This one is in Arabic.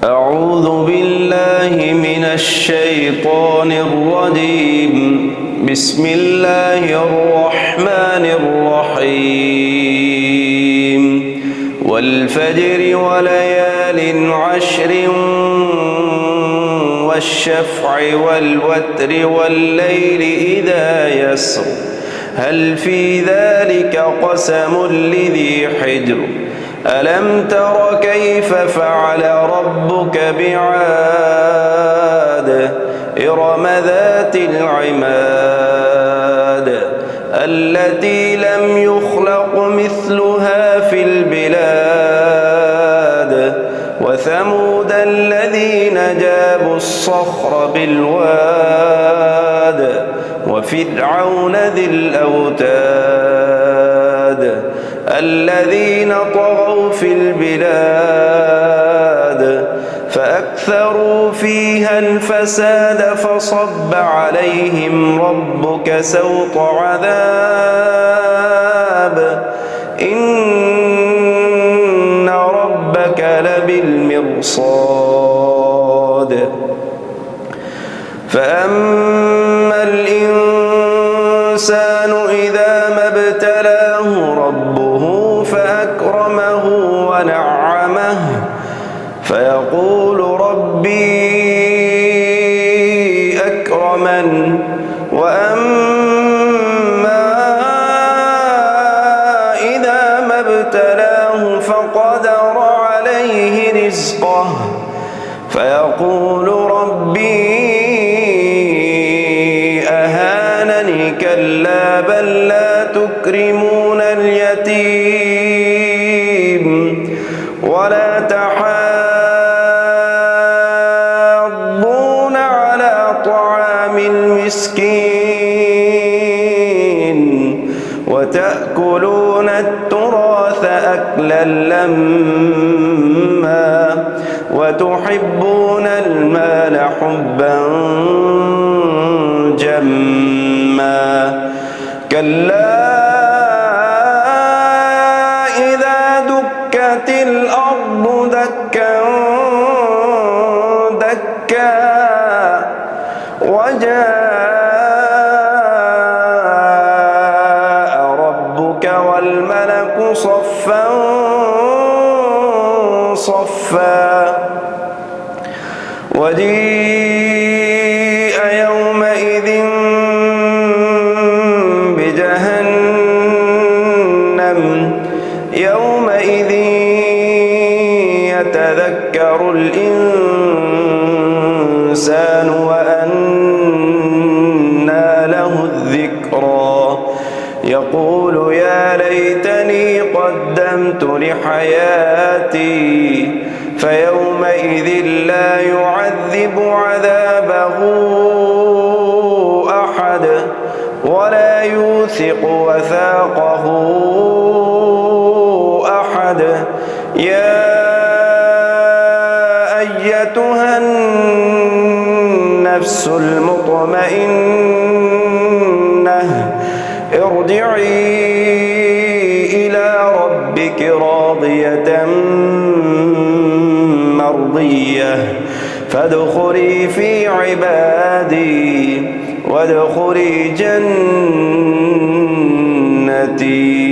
أعوذ بالله من الشيطان الرجيم. بسم الله الرحمن الرحيم. والفجر وليال عشر والشفع والوتر والليل إذا يسر هل في ذلك قسم لذي حجر ألم تر كيف فعل ربك بعاد إرم ذات العماد التي لم يخلق مثلها في البلاد وثمود الذين جابوا الصخر بالواد وفرعون ذي الأوتاد الذين طغوا في البلاد فأكثروا فيها الفساد فصب عليهم ربك سوط عذاب إن ربك لبالمرصاد فأما الإنسان إذا ما ابتلاه ربه فأكرمه ونعمه فيقول ربي أكرمن وأما إذا ما ابتلاه فقدر عليه رزقه فيقول ربي أهانني كلا بل لا تكرمون اليتيم ولا تحاضون على طعام المسكين وتأكلون التراث أكلا لما وتحبون المال حبا جما كلا إذا دكت الأرض دكا دكا وجاء ربك والملك صفا صفا وجيء يومئذ بجهنم يومئذ يتذكر الإنسان وأنى له الذكرى يقول يا ليتني قدمت لحياتي فيومئذ لا يعذب عذابه أحد ولا يوثق وثاقه أحد يا أيتها النفس المطمئنة ارجعي إلى ربك راضية مرضية فادخلي في عبادي وادخلي جنتي.